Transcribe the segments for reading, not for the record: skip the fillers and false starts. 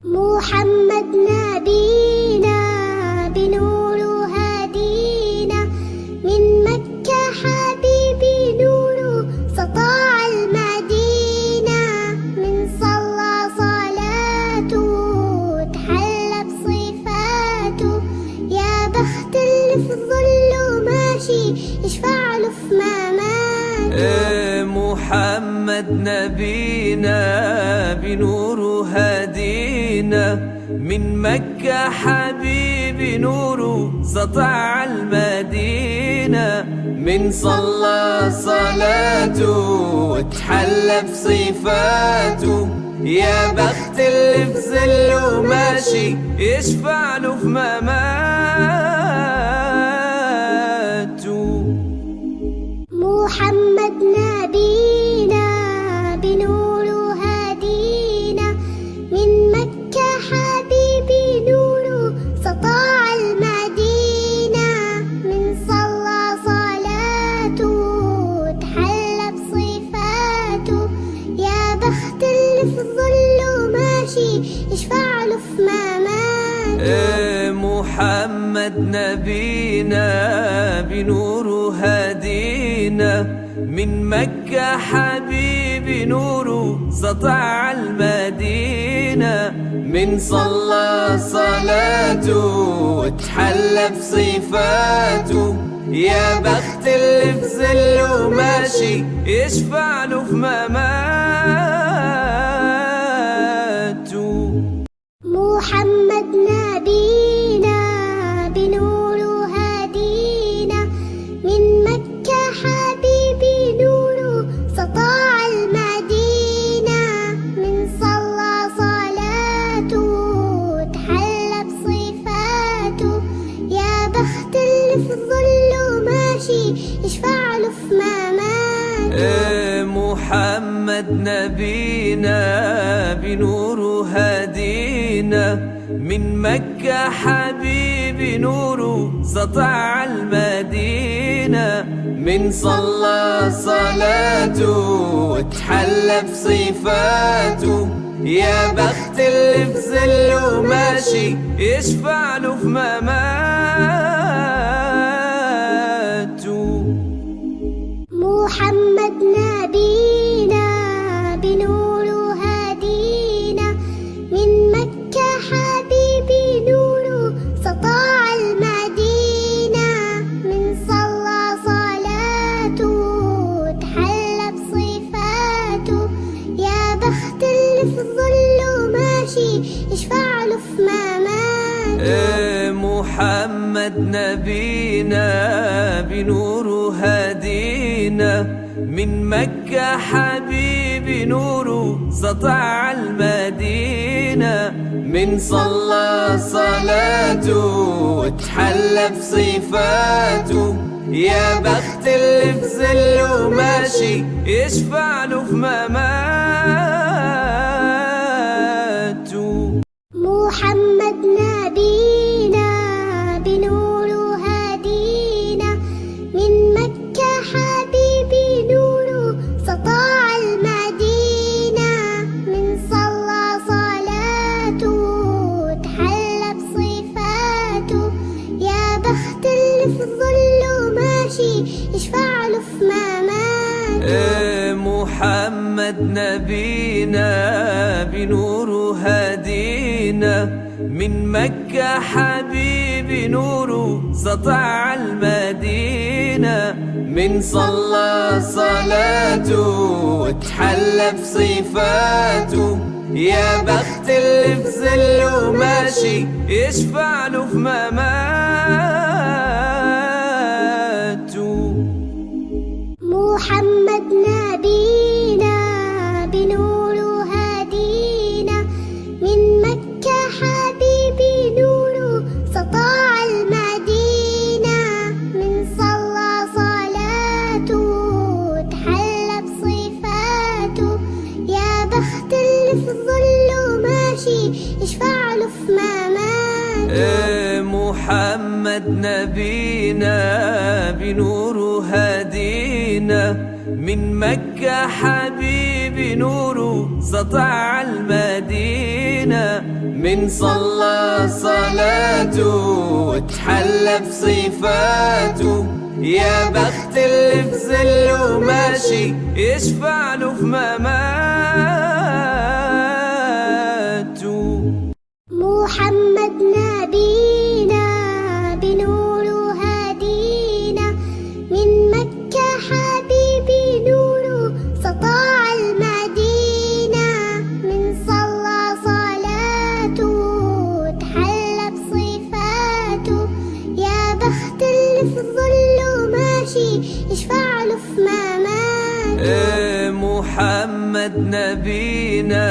محمد نبينا بنور هدينا، من مكة حبيبي نور سطاع المدينة، من صلى صلاته تحلى بصفاته، يا بخت اللي في الظل ماشي يشفع له في مماته. محمد نبينا بنور هدينا، من مكة حبيبي نوره سطع المدينة، من صلى صلاته وتحلى بصفاته، يا بخت اللي في ظله ماشي يشفع له في مماته. محمد نبينا بنور هدينا، من مكة حبيبي نوره سطاع المدينة، من صلى صلاته تحلى بصفاته، يا بخت اللي في الظل ماشي يشفع له في مماته. محمد نبينا بنور هدينا، من مكة حبيبي نوره سطع المدينة، من صلى صلاته وتحلى بصفاته، يا بخت اللي في ظله ماشي يشفع له في مماته. محمد نبينا بنور هدينا، من مكة حبيبي نوره سطاع المدينة، من صلى صلاته تحلى بصفاته، يا بخت اللي في الظل ماشي يشفع له في مماته. محمد نبينا بنور هدينا، من مكة حبيبي نوره سطع المدينة، من صلى صلاته وتحلى بصفاته، يا بخت اللي في ظله ماشي يشفع له في مماته. محمد نبينا بنور هدينا، من مكة حبيبي نوره سطاع المدينة، من صلى صلاته تحلى بصفاته، يا بخت اللي في الظل ماشي يشفع له في مماته. محمد نبينا بنور هدينا، من مكة حبيبي نوره سطع المدينة، من صلى صلاته وتحلى بصفاته، يا بخت اللي في ظله ماشي يشفع له في مماته. محمد نبينا بنور هدينا، من مكة حبيبي نوره سطاع المدينة، من صلى صلاته تحلى بصفاته، يا بخت اللي في الظل ماشي يشفع له في مماته. محمد نبينا بنور هدينا، من مكة حبيبي نوره سطع المدينة، من صلى صلاته وتحلى بصفاته، يا بخت اللي في ظله ماشي يشفع له في مماته. محمد نبينا بنور هدينا، من مكة حبيبي نوره سطاع المدينة، من صلى صلاته تحلى بصفاته، يا بخت اللي في الظل ماشي يشفع له في مماته. محمد نبينا بنور هدينا، المدينة من مكة حبيبي نوره سطع المدينة من صلى صلاته وتحلى بصفاته يا بخت اللي في ظله ماشي يشفع له في مماته. محمد نبينا بنوره هدينا من مكة حبيبي نوره سطع المدينة من صلى صلاته وتحلى بصفاته يا بخت اللي في ظله ماشي يشفع له في مماته. محمد نبينا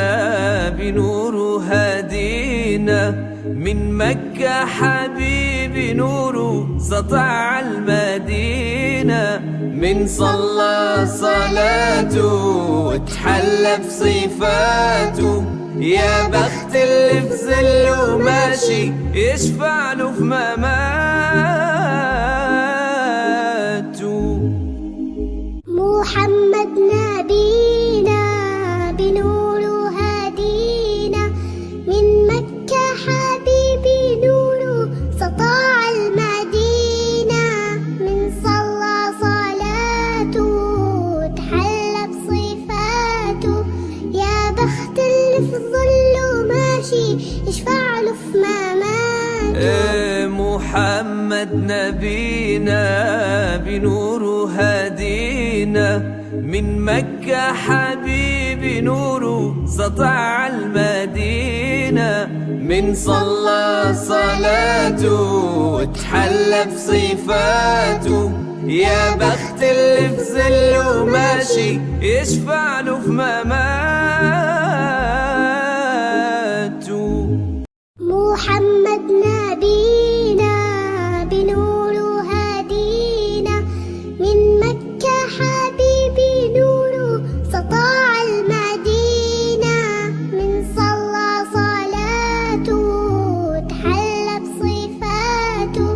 بنوره هدينا من مكة حبيبي نوره سطع المدينة من صلى صلاته وتحلى بصفاته يا بخت اللي في ظله ماشي يشفع له في مماته. محمد نبينا بنوره هدينا من مكة حبيبي نوره سطع المدينة من صلى صلاته وتحلى بصفاته يا بخت اللي في ظله ماشي يشفع له في مماته. محمد نبينا بنوره هدينا من مكة حبيبي نوره سطع المدينة من صلى صلاته وتحلى بصفاته يا بخت اللي في ظله ماشي يشفع له في مماته. محمد نبينا بنوره هدينا من مكة حبيبي نوره سطع المدينة من صلى صلاته وتحلى بصفاته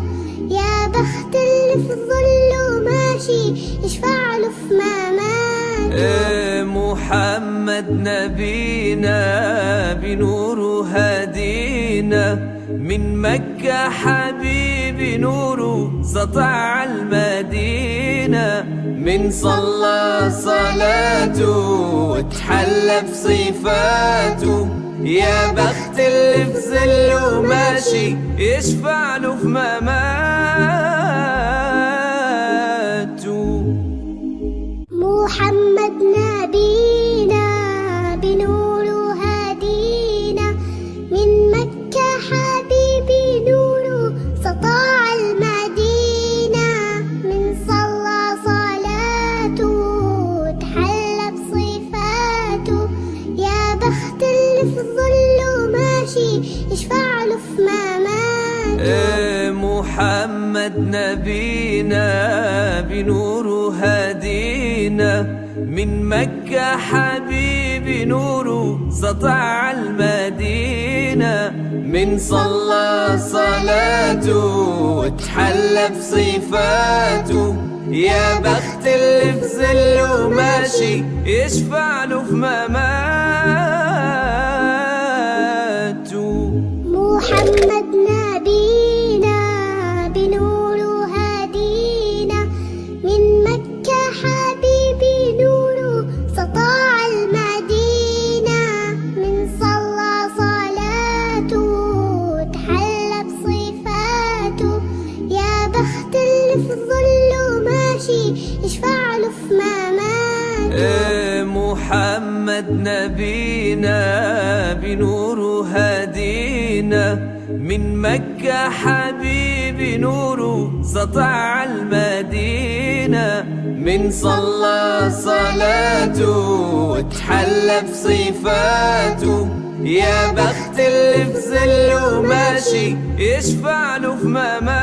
يا بخت اللي في ظله ماشي يشفع له في مماته. محمد نبينا بنوره هدينا من مكة حبيبي نوره سطع المدينة من صلى صلاته وتحلى بصفاته يا بخت اللي في ظله ماشي يشفع له في مماته. محمد نبينا بنوره هدينا من مكة حبيبي نوره سطع المدينة من صلى صلاته وتحلى بصفاته يا بخت اللي في ظله ماشي يشفع له في مماته. محمد نبينا بنوره هدينا من مكة حبيبي نوره سطع المدينة من صلى صلاته وتحلى بصفاته يا بخت اللي في ظله ماشي يشفع له في مماته. محمد نبينا بنوره هدينا من مكة حبيبي نوره سطع المدينة من صلى صلاته وتحلى بصفاته يا بخت اللي في ظله ماشي يشفع له في مماته. محمد نبينا بنوره هدينا من مكة حبيبي نوره سطع المدينة من صلى صلاته وتحلى بصفاته يا بخت اللي في ظله ماشي يشفع له في مماته.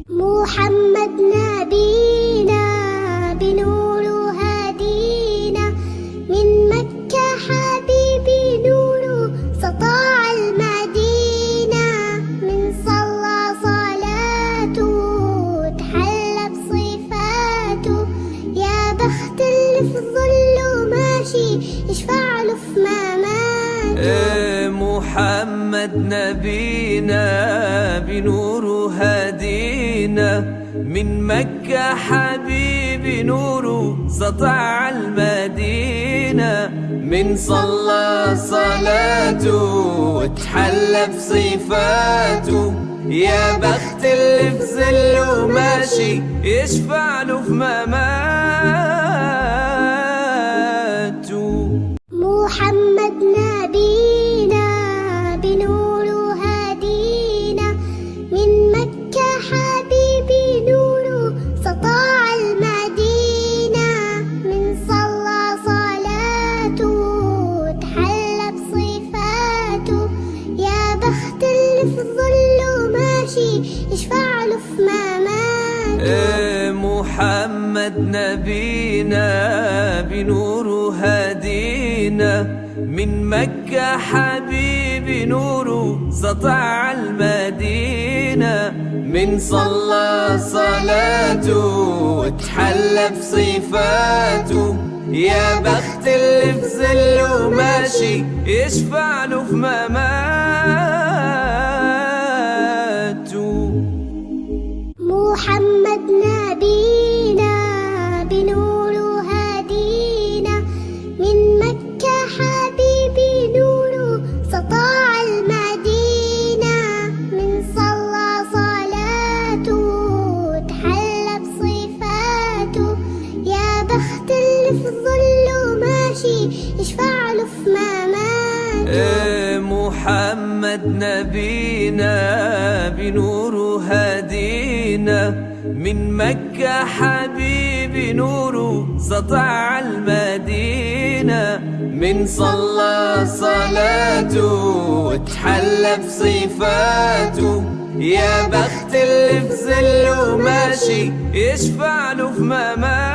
محمد نبينا بنوره هدينا من مكة حبيبي نوره سطع المدينة من صلى صلاته يشفع له في مماته. محمد نبينا بنوره هدينا، من مكة حبيبي نوره سطع المدينة. من صلى صلاته وتحلى بصفاته، يا بخت اللي في ظله ماشي يشفع له في مماته. محمد نبينا بنوره هدينا، من مكة حبيبي نوره سطع المدينة. من صلى صلاته وتحلى بصفاته، يا بخت اللي في ظله ماشي يشفع له في مماته. محمد نبينا بنوره هدينا، من مكة حبيبي نوره سطع المدينة. من صلى صلاته وتحلى بصفاته، يا بخت اللي في ظله ماشي يشفع له في مماته. محمد نبينا بنوره هدينا، من مكة حبيبي نوره سطع المدينة. من صلى صلاته وتحلى بصفاته، يا بخت اللي في ظله ماشي يشفع له في مماته. محمد نبينا بنوره هدينا، من مكة حبيبي نوره سطع المدينة. من صلى صلاته وتحلى بصفاته، يا بخت اللي في ظله ماشي يشفع له في مماته.